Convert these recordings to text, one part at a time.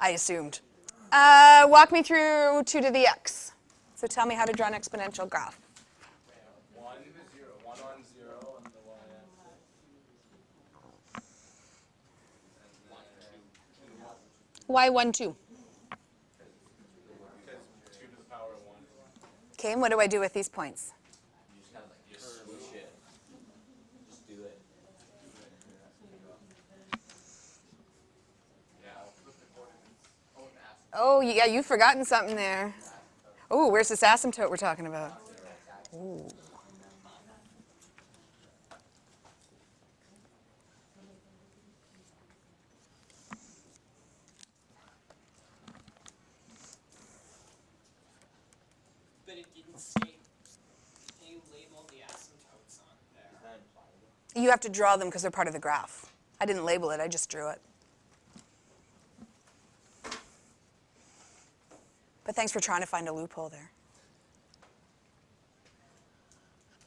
I assumed. Walk me through 2 to the x. So tell me how to draw an exponential graph. 1 on 0 on the y-axis. Why 1, 2? Because 2 to the power of 1. Okay, and what do I do with these points? You just kind of like swoosh it. Just do it. Yeah, I'll flip the coordinates. Oh, yeah, you've forgotten something there. Oh, where's this asymptote we're talking about? Ooh. But it didn't say, can you label the asymptotes on there? You have to draw them because they're part of the graph. I didn't label it, I just drew it. But thanks for trying to find a loophole there.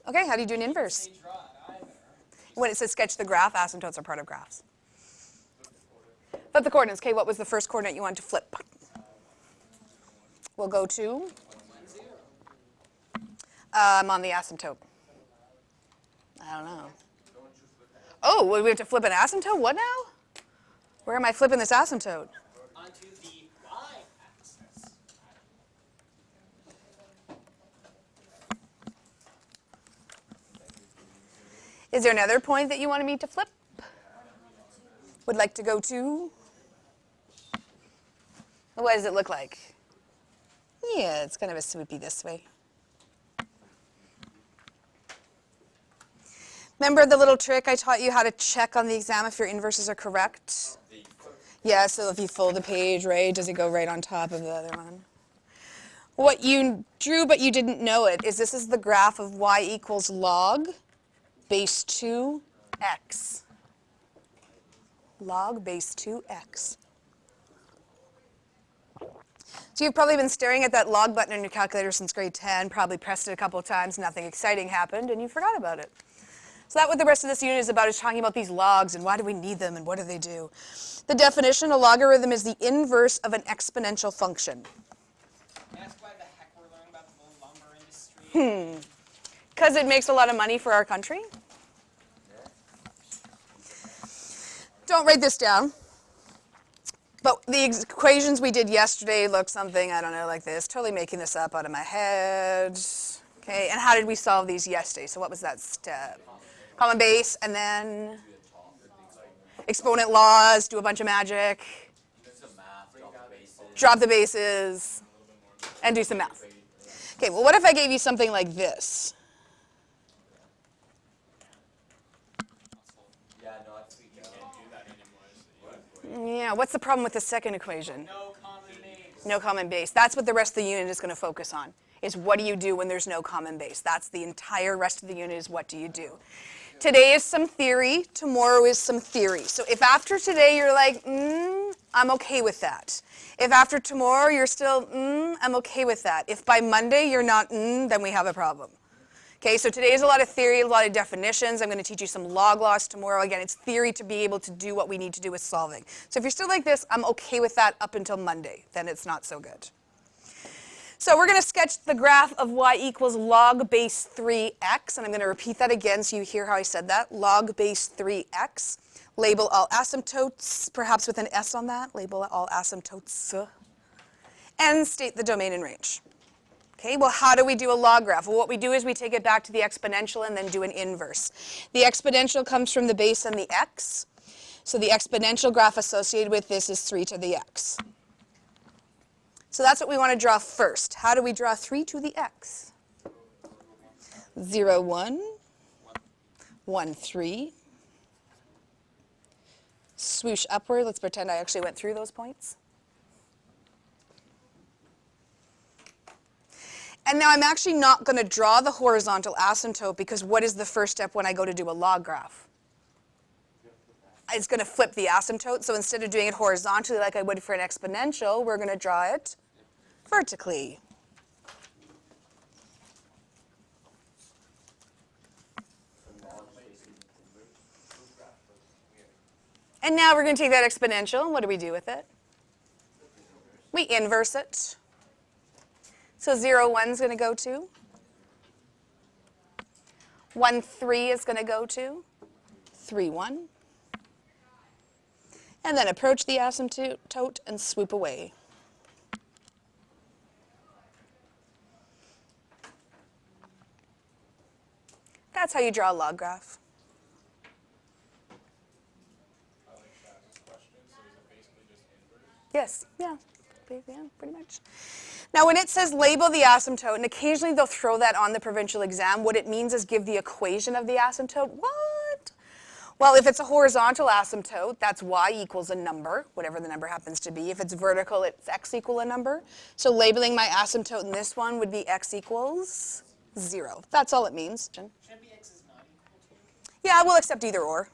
Okay, how do you do an inverse? They draw it either. When it says sketch the graph, asymptotes are part of graphs. Flip the coordinates. Okay, what was the first coordinate you wanted to flip? We'll go to? 1, 0. I'm on the asymptote. I don't know. Oh, well, we have to flip an asymptote? What now? Where am I flipping this asymptote? Onto the y-axis. Is there another point that you wanted me to flip? Would like to go to? What does it look like? Yeah, it's kind of a swoopy this way. Remember the little trick I taught you how to check on the exam if your inverses are correct? Yeah, so if you fold the page, right, does it go right on top of the other one? What you drew but you didn't know it is this is the graph of y equals log base 2x. Log base 2x. So you've probably been staring at that log button on your calculator since grade 10, probably pressed it a couple of times, nothing exciting happened, and you forgot about it. So that's what the rest of this unit is about, is talking about these logs and why do we need them and what do they do. The definition, a logarithm is the inverse of an exponential function. That's why the heck we're learning about the lumber industry. Because it makes a lot of money for our country. Don't write this down. But the equations we did yesterday look something, I don't know, like this. Totally making this up out of my head. Okay, and how did we solve these yesterday? So what was that step? Common base, and then exponent laws, do a bunch of magic, drop the bases, and do some math. Okay, well, what if I gave you something like this? Yeah, what's the problem with the second equation? No common base. No common base. That's what the rest of the unit is going to focus on, is what do you do when there's no common base. That's the entire rest of the unit, is what do you do. Today is some theory, tomorrow is some theory. So if after today you're like, I'm okay with that. If after tomorrow you're still, I'm okay with that. If by Monday you're not, then we have a problem. Okay, so today is a lot of theory, a lot of definitions. I'm going to teach you some log laws tomorrow. Again, it's theory to be able to do what we need to do with solving. So if you're still like this, I'm okay with that up until Monday. Then it's not so good. So we're going to sketch the graph of y equals log base 3x. And I'm going to repeat that again so you hear how I said that. Log base 3x. Label all asymptotes, perhaps with an S on that. Label all asymptotes. And state the domain and range. Okay, well, how do we do a log graph? Well, what we do is we take it back to the exponential and then do an inverse. The exponential comes from the base and the x. So the exponential graph associated with this is 3 to the x. So that's what we want to draw first. How do we draw 3 to the x? 0, 1, 1, 3. Swoosh upward. Let's pretend I actually went through those points. And now I'm actually not going to draw the horizontal asymptote because what is the first step when I go to do a log graph? It's going to flip the asymptote. So instead of doing it horizontally like I would for an exponential, we're going to draw it vertically. And now we're going to take that exponential. What do we do with it? We inverse it. So 0, 1 is going to go to. 1, 3 is going to go to 3, 1. And then approach the asymptote and swoop away. That's how you draw a log graph. I like that question. So is it basically just inverse? Yes, yeah, pretty much. Now when it says label the asymptote, and occasionally they'll throw that on the provincial exam, what it means is give the equation of the asymptote. What? Well, if it's a horizontal asymptote, that's y equals a number, whatever the number happens to be. If it's vertical, it's x equal a number. So labeling my asymptote in this one would be x equals 0. That's all it means. Should it be x is not equal to? Yeah, we'll accept either or.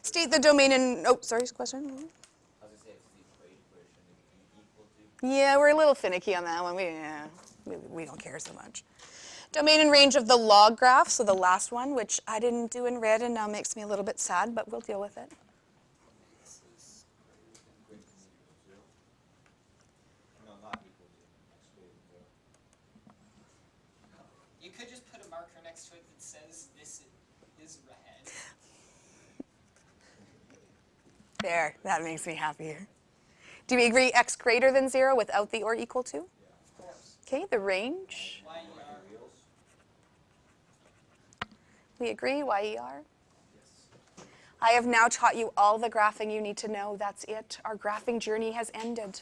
State the domain in, oh, sorry, question? I was gonna say it's the equation where it shouldn't be equal to. Yeah, we're a little finicky on that one. We don't care so much. Domain and range of the log graph, so the last one, which I didn't do in red and now makes me a little bit sad, but we'll deal with it. No, not equal to. You could just put a marker next to it that says this is red. There, that makes me happier. Do we agree x greater than 0 without the or equal to? Of course. Okay, the range. Y, We agree, YER? I have now taught you all the graphing you need to know. That's it. Our graphing journey has ended.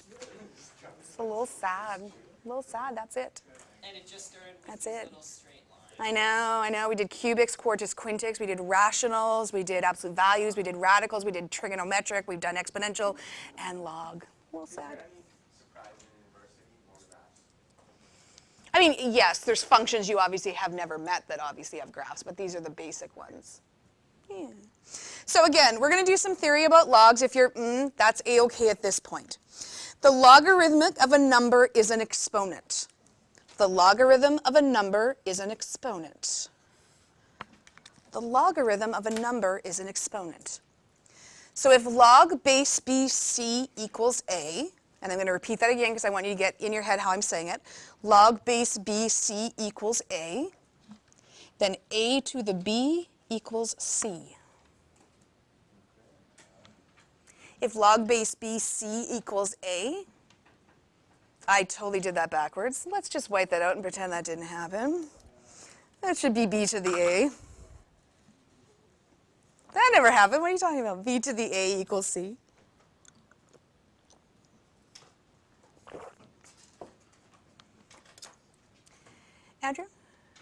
It's a little sad. A little sad, that's it. and it just started with That's these it. little straight lines. I know. We did cubics, quartus, quintics. We did rationals. We did absolute values. We did radicals. We did trigonometric. We've done exponential and log. A little sad. Surprise in university, more graphs. I mean, yes, there's functions you obviously have never met that obviously have graphs, but these are the basic ones. Yeah. So again, we're going to do some theory about logs. If you're, that's A-okay at this point. The logarithmic of a number is an exponent. The logarithm of a number is an exponent. The logarithm of a number is an exponent. So if log base BC equals A, and I'm going to repeat that again because I want you to get in your head how I'm saying it. Log base BC equals A, then A to the B equals C. If log base BC equals A, I totally did that backwards. Let's just wipe that out and pretend that didn't happen. That should be B to the A. That never happened. What are you talking about? B to the A equals C. Andrew?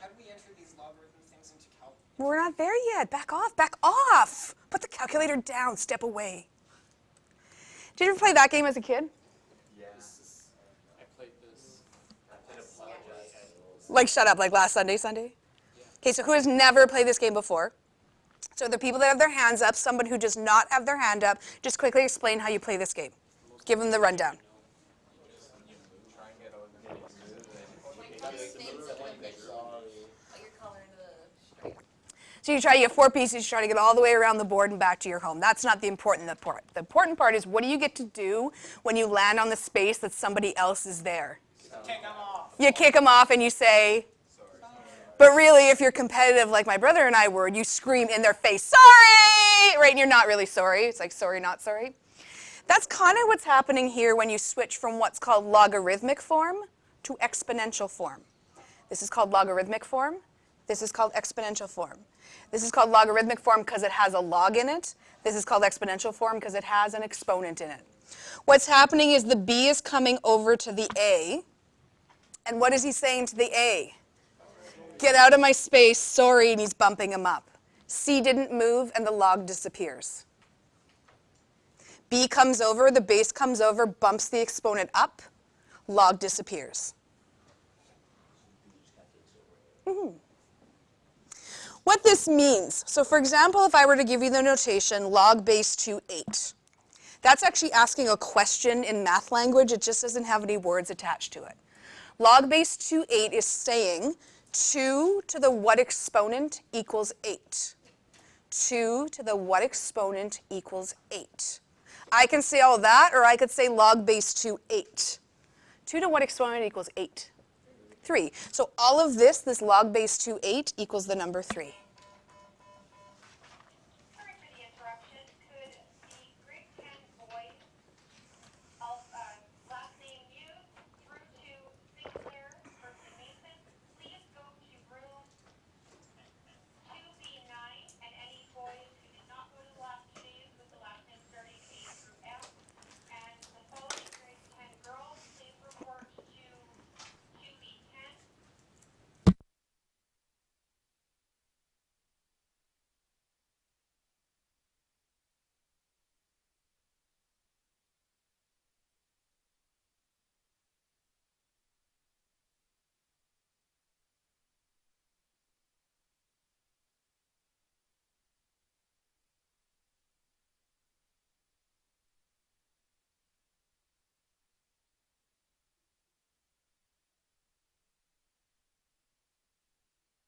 How do we enter these logarithm things into calc? We're not there yet. Back off. Back off. Put the calculator down. Step away. Did you ever play that game as a kid? Yeah. I played this. I played Apologize. Like, shut up, like last Sunday? Okay, so who has never played this game before? So the people that have their hands up, someone who does not have their hand up, just quickly explain how you play this game. Give them the rundown. Try and get over So you get 4 pieces, you try to get all the way around the board and back to your home. That's not the important part. The important part is what do you get to do when you land on the space that somebody else is there? Take them off. You kick them off and you say, but really if you're competitive like my brother and I were, you scream in their face, sorry, right? And you're not really sorry. It's like sorry, not sorry. That's kind of what's happening here when you switch from what's called logarithmic form to exponential form. This is called logarithmic form. This is called exponential form. This is called logarithmic form because it has a log in it. This is called exponential form because it has an exponent in it. What's happening is the B is coming over to the A. And what is he saying to the A? Get out of my space, sorry, and he's bumping him up. C didn't move and the log disappears. B comes over, the base comes over, bumps the exponent up, log disappears. What this means, so for example, if I were to give you the notation log base 2, 8, that's actually asking a question in math language. It just doesn't have any words attached to it. Log base 2, 8 is saying 2 to the what exponent equals 8. 2 to the what exponent equals 8. I can say all that, or I could say log base 2, 8. 2 to what exponent equals 8? 3. So all of this log base 2, 8 equals the number 3. Sorry for the interruption. Could the grade 10 boy last name used through to Sinclair person Mason please go to room 2B9 and any boys who did not go to the last 2 days with the last name starting A through F. And the following grade 10 girls, please report to 2B10.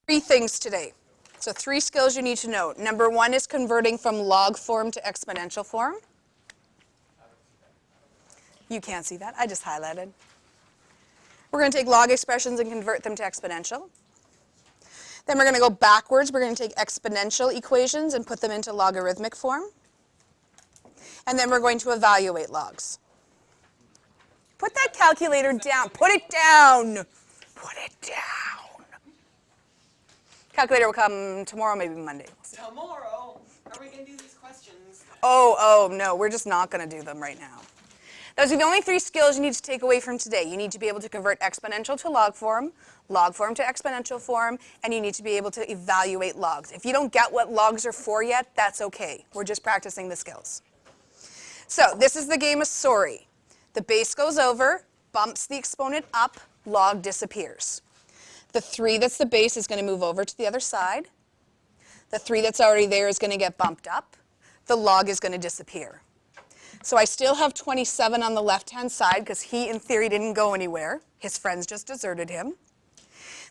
Three things today. So 3 skills you need to know. Number 1 is converting from log form to exponential form. You can't see that. I just highlighted. We're going to take log expressions and convert them to exponential. Then we're going to go backwards. We're going to take exponential equations and put them into logarithmic form. And then we're going to evaluate logs. Put that calculator down. Put it down. Put it down. Calculator will come tomorrow, maybe Monday. We'll see. Tomorrow, are we going to do these questions? Oh, no, we're just not going to do them right now. Those are the only 3 skills you need to take away from today. You need to be able to convert exponential to log form to exponential form, and you need to be able to evaluate logs. If you don't get what logs are for yet, that's okay. We're just practicing the skills. So this is the game of sorry. The base goes over, bumps the exponent up, log disappears. The 3 that's the base is going to move over to the other side. The 3 that's already there is going to get bumped up. The log is going to disappear. So I still have 27 on the left-hand side because he, in theory, didn't go anywhere. His friends just deserted him.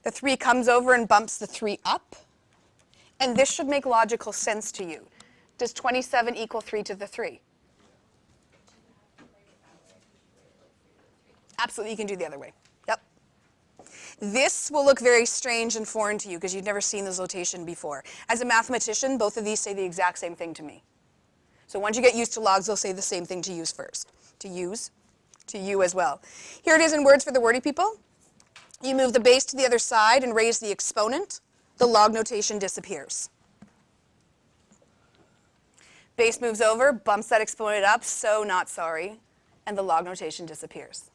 The 3 comes over and bumps the 3 up. And this should make logical sense to you. Does 27 equal 3 to the 3? Absolutely, you can do the other way. Yep. This will look very strange and foreign to you because you've never seen this notation before. As a mathematician, both of these say the exact same thing to me. So once you get used to logs, they'll say the same thing to use first. To you as well. Here it is in words for the wordy people. You move the base to the other side and raise the exponent. The log notation disappears. Base moves over, bumps that exponent up, so not sorry, and the log notation disappears.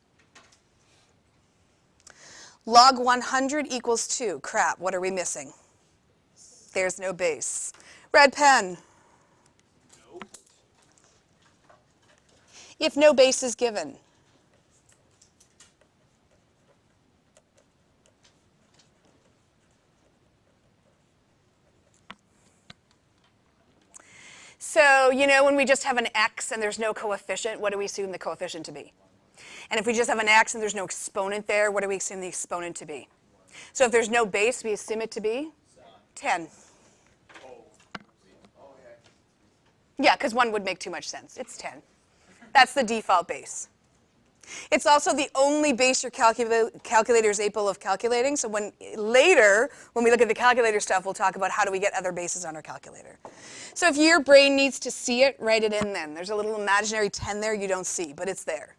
Log 100 equals 2. Crap, what are we missing? There's no base. Red pen. If no base is given. So, you know, when we just have an x and there's no coefficient, what do we assume the coefficient to be? And if we just have an x and there's no exponent there, what do we assume the exponent to be? So if there's no base, we assume it to be 10. Yeah, because 1 would make too much sense. It's 10. That's the default base. It's also the only base your calculator is able of calculating. So later, when we look at the calculator stuff, we'll talk about how do we get other bases on our calculator. So if your brain needs to see it, write it in then. There's a little imaginary 10 there you don't see, but it's there.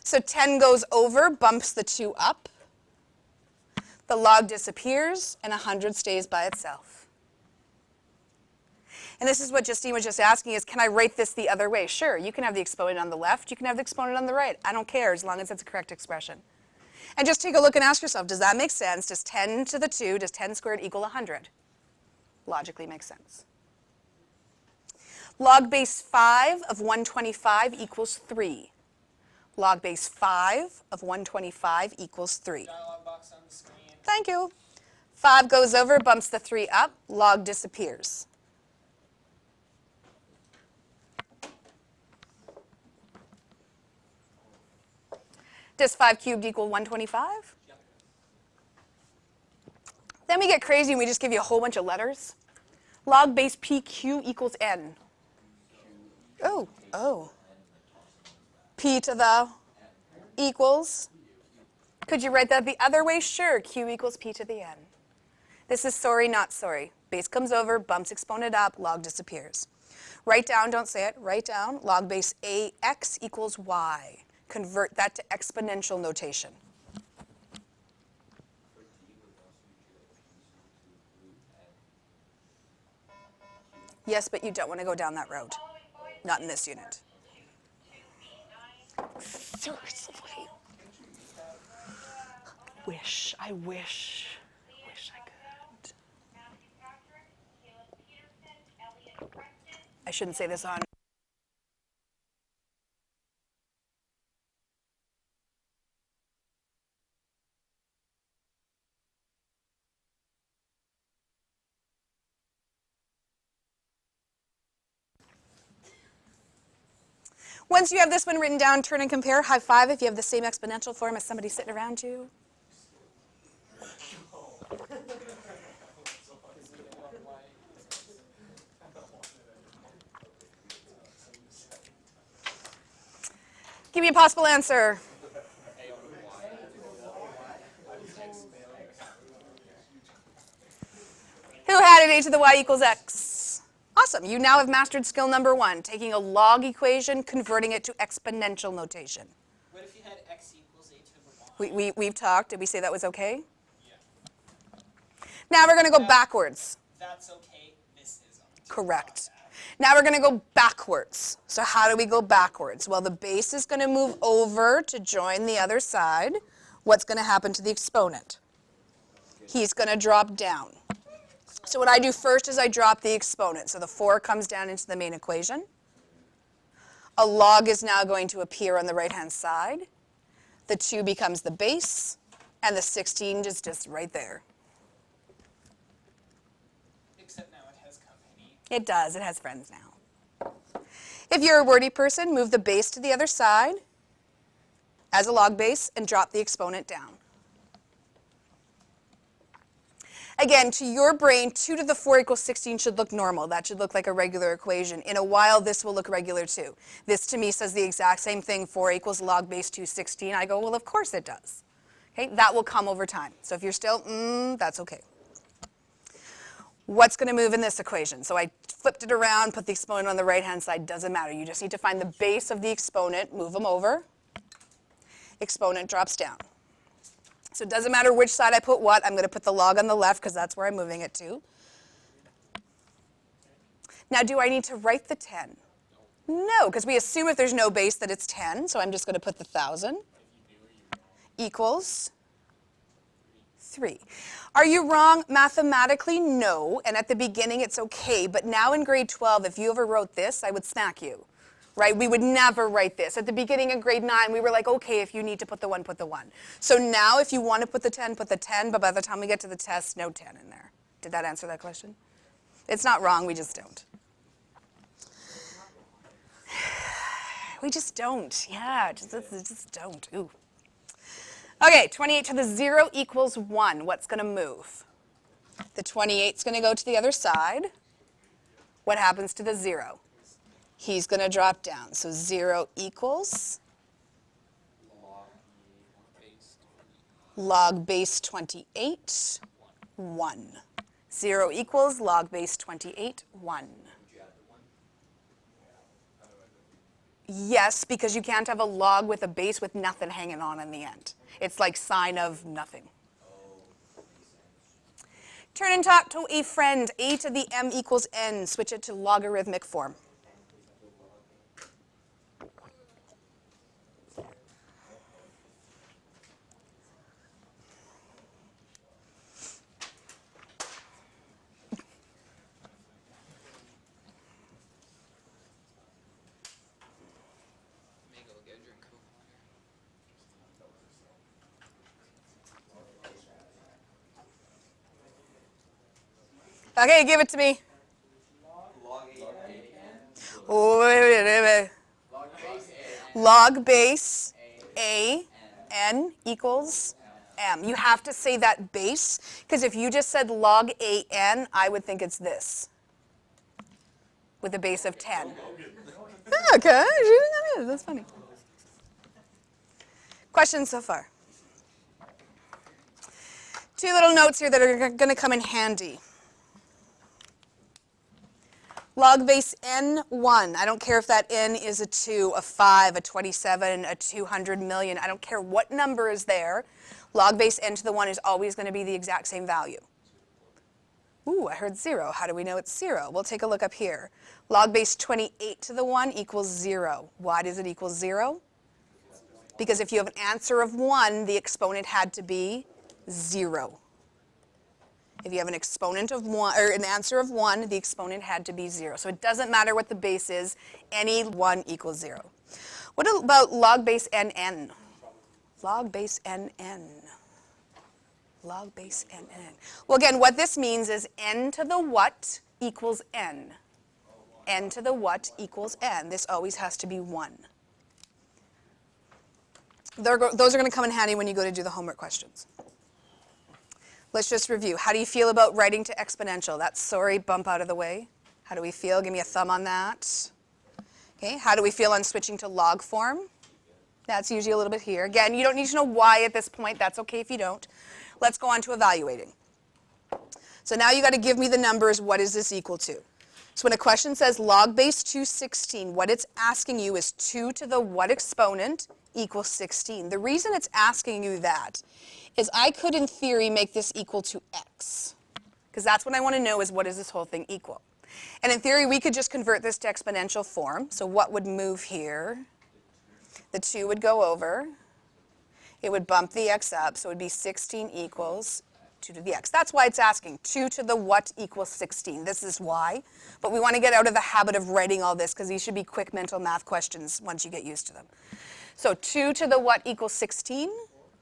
So 10 goes over, bumps the 2 up. The log disappears, and 100 stays by itself. And this is what Justine was just asking is, can I write this the other way? Sure, you can have the exponent on the left, you can have the exponent on the right. I don't care as long as it's a correct expression. And just take a look and ask yourself, does that make sense? Does 10 to the 2, does 10 squared equal 100? Logically makes sense. Log base 5 of 125 equals 3. Log base 5 of 125 equals 3. Dialog box on the screen. Thank you. 5 goes over, bumps the 3 up, log disappears. Does 5 cubed equal 125? Yep. Then we get crazy and we just give you a whole bunch of letters. Log base PQ equals N. Oh. P to the equals. Could you write that the other way? Sure, Q equals P to the N. This is sorry, not sorry. Base comes over, bumps exponent up, log disappears. Write down, don't say it, write down log base AX equals Y. Convert that to exponential notation. Yes, but you don't want to go down that road. Not in this unit. Seriously. I wish I could. Matthew Patrick, Caleb Peterson, Elliot Preston, I shouldn't say this on. Once you have this one written down, turn and compare. High five if you have the same exponential form as somebody sitting around you. Give me a possible answer. Who had it a to the y equals x? Awesome. You now have mastered skill number 1, taking a log equation, converting it to exponential notation. What if you had x equals a to the y? We've talked. Did we say that was okay? Yeah. Now we're going to go backwards. That's okay. This isn't. Correct. Now we're going to go backwards. So how do we go backwards? Well, the base is going to move over to join the other side. What's going to happen to the exponent? He's going to drop down. So what I do first is I drop the exponent. So the 4 comes down into the main equation. A log is now going to appear on the right-hand side. The 2 becomes the base, and the 16 is just right there. Except now it has company. It does. It has friends now. If you're a wordy person, move the base to the other side as a log base and drop the exponent down. Again, to your brain, 2 to the 4 equals 16 should look normal. That should look like a regular equation. In a while, this will look regular too. This to me says the exact same thing, 4 equals log base 2, 16. I go, well, of course it does. Okay, that will come over time. So if you're still, that's okay. What's going to move in this equation? So I flipped it around, put the exponent on the right-hand side. Doesn't matter. You just need to find the base of the exponent, move them over. Exponent drops down. So it doesn't matter which side I put what. I'm going to put the log on the left because that's where I'm moving it to. Now, do I need to write the 10? No, because we assume if there's no base that it's 10. So I'm just going to put the 1,000 equals 3. Are you wrong? Mathematically, no. And at the beginning, it's okay. But now in grade 12, if you ever wrote this, I would smack you. Right? We would never write this. At the beginning of grade 9, we were like, okay, if you need to put the 1, put the 1. So now if you want to put the 10, put the 10, but by the time we get to the test, no 10 in there. Did that answer that question? It's not wrong, we just don't. We just don't. Yeah, just don't. Ooh. Okay, 28 to the 0 equals 1. What's going to move? The 28's going to go to the other side. What happens to the 0? He's going to drop down. So 0 equals log base 28, 1. 0 equals log base 28, 1. Yes, because you can't have a log with a base with nothing hanging on in the end. It's like sine of nothing. Turn and talk to a friend. A to the m equals n. Switch it to logarithmic form. Okay, give it to me. Oh, wait. Log base A n equals m. You have to say that base, because if you just said log a n, I would think it's this, with a base of 10. Okay, that's funny. Questions so far? Two little notes here that are going to come in handy. Log base n1. I don't care if that n is a 2, a 5, a 27, a 200 million. I don't care what number is there. Log base n to the 1 is always going to be the exact same value. Ooh, I heard 0. How do we know it's 0? We'll take a look up here. Log base 28 to the 1 equals 0. Why does it equal 0? Because if you have an answer of 1, the exponent had to be 0. If you have an exponent of 1, or an answer of 1, the exponent had to be 0. So it doesn't matter what the base is, any 1 equals 0. What about log base nn? Log base nn. Log base nn. Well, again, what this means is n to the what equals n. N to the what equals n. This always has to be 1. Those are going to come in handy when you go to do the homework questions. Let's just review. How do you feel about writing to exponential? That sorry bump out of the way. How do we feel? Give me a thumb on that. Okay. How do we feel on switching to log form? That's usually a little bit here. Again, you don't need to know why at this point. That's okay if you don't. Let's go on to evaluating. So now you got to give me the numbers. What is this equal to? So when a question says log base 216, what it's asking you is 2 to the what exponent equals 16. The reason it's asking you that is I could, in theory, make this equal to x. Because that's what I want to know is what is this whole thing equal. And in theory, we could just convert this to exponential form. So what would move here? The 2 would go over. It would bump the x up. So it would be 16 equals 2 to the x. That's why it's asking 2 to the what equals 16. This is why. But we want to get out of the habit of writing all this because these should be quick mental math questions once you get used to them. So 2 to the what equals 16?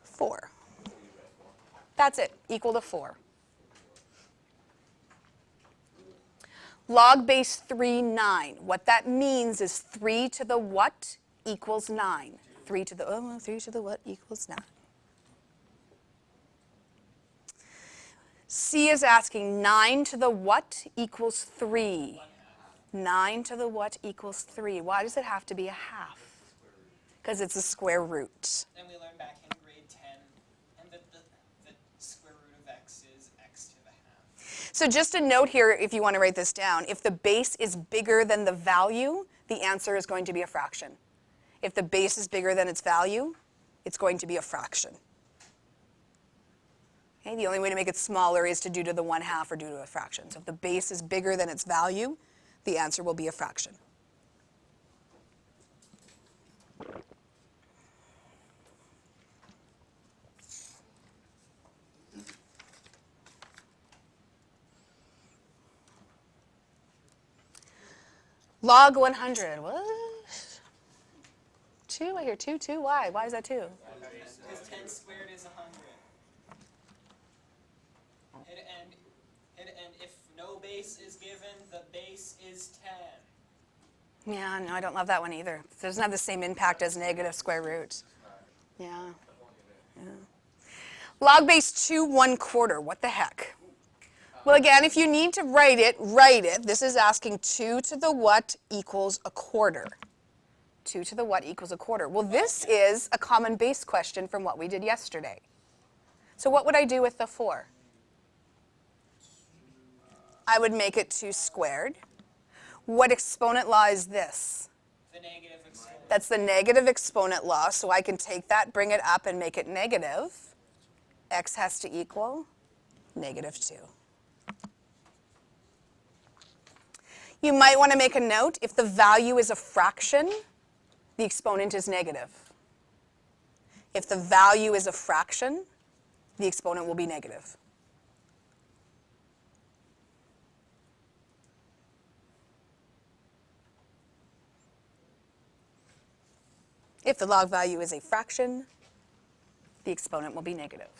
4. That's it, equal to 4. Log base 3, 9. What that means is 3 to the what equals 9. 3 to the what equals 9. C is asking 9 to the what equals 3. 9 to the what equals 3. Why does it have to be a half? Because it's a square root. And we learned back in grade 10, and that the square root of x is x to the half. So just a note here, if you want to write this down, if the base is bigger than the value, the answer is going to be a fraction. If the base is bigger than its value, it's going to be a fraction. Okay, the only way to make it smaller is to do to the 1/2 or do to a fraction. So if the base is bigger than its value, the answer will be a fraction. Log 100, what? 2, I hear 2, 2, why? Why is that 2? Because 10 squared is 100. And if no base is given, the base is 10. Yeah, no, I don't love that one either. It doesn't have the same impact as negative square root. Yeah. Log base 2 1/4, what the heck? Well, again, if you need to write it, write it. This is asking 2 to the what equals a quarter. 2 to the what equals a quarter. Well, this is a common base question from what we did yesterday. So what would I do with the 4? I would make it 2 squared. What exponent law is this? The negative exponent. That's the negative exponent law, so I can take that, bring it up, and make it negative. X has to equal negative 2. You might want to make a note, if the value is a fraction, the exponent is negative. If the value is a fraction, the exponent will be negative. If the log value is a fraction, the exponent will be negative.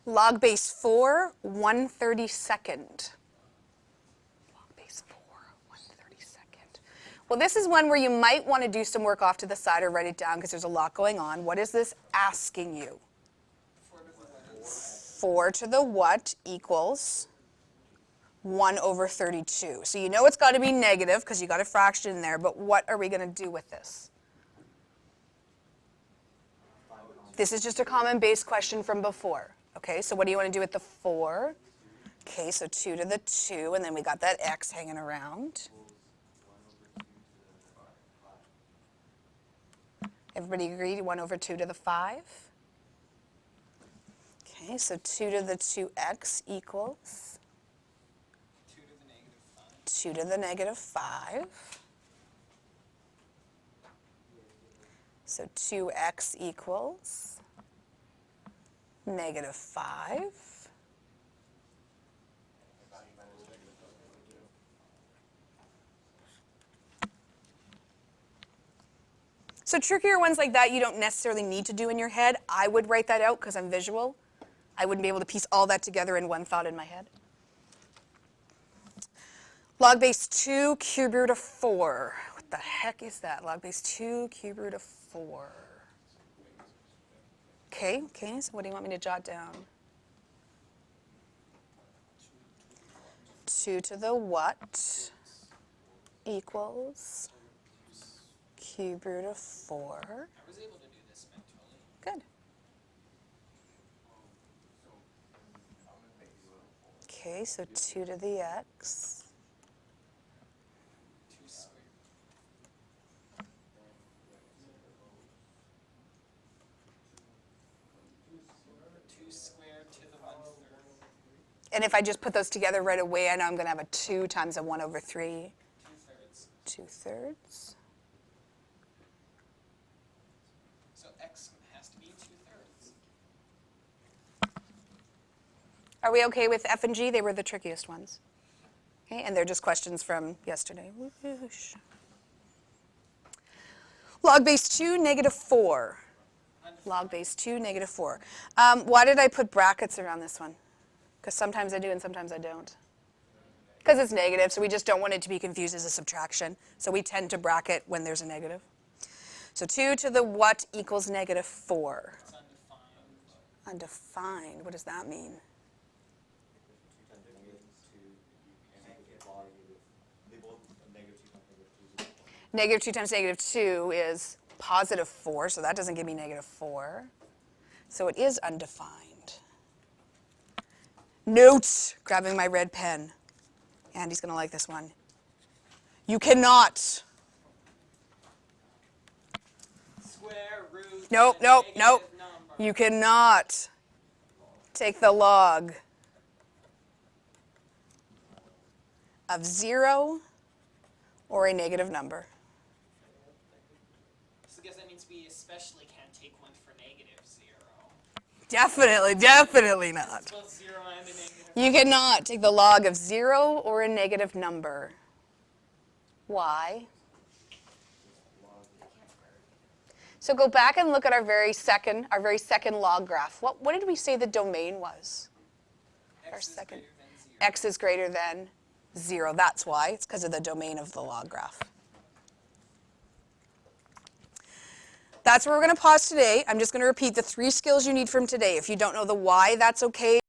Log base 4, 1/32. Log base 4, 1/32. Well, this is one where you might want to do some work off to the side or write it down because there's a lot going on. What is this asking you? For 4 to the what equals 1 over 32. So you know it's got to be negative because you got a fraction in there, but what are we going to do with this? This is just a common base question from before. Okay, so what do you want to do with the 4? Okay, so 2 to the 2, and then we got that x hanging around. Everybody agreed? 1 over 2 to the 5? Okay, so 2 to the 2x equals 2 to the negative 5. So 2x equals negative 5. So trickier ones like that you don't necessarily need to do in your head. I would write that out because I'm visual. I wouldn't be able to piece all that together in one thought in my head. Log base 2 cube root of 4. What the heck is that? Log base 2 cube root of 4. Okay, so what do you want me to jot down? 2 to the what equals cube root of 4. I was able to do this mentally. Good. Okay, so 2 to the x. 2 squared. 2 squared to the 1/3. And if I just put those together right away, I know I'm going to have a 2 times a 1 over 3. 2/3. 2/3. So x has to be 2/3. Are we okay with F and G? They were the trickiest ones. Okay, and they're just questions from yesterday. Whoosh. Log base 2, negative 4. Log base 2, negative 4. Why did I put brackets around this one? Because sometimes I do and sometimes I don't. Because it's negative, so we just don't want it to be confused as a subtraction. So we tend to bracket when there's a negative. So 2 to the what equals negative 4? It's undefined. Undefined. What does that mean? Negative 2 times negative 2 is positive 4, so that doesn't give me negative 4. So it is undefined. Notes, grabbing my red pen. Andy's going to like this one. You cannot. Square root Nope, of a nope, negative nope. number. You cannot take the log of 0 or a negative number. So I guess that means we especially can't take one for negative 0. Definitely not. It's both 0 and a negative. You cannot take the log of 0 or a negative number. Why? So go back and look at our very second log graph. What did we say the domain was? Our X is second. greater than 0. X is greater than 0. That's why. It's because of the domain of the log graph. That's where we're going to pause today. I'm just going to repeat the 3 skills you need from today. If you don't know the why, that's okay.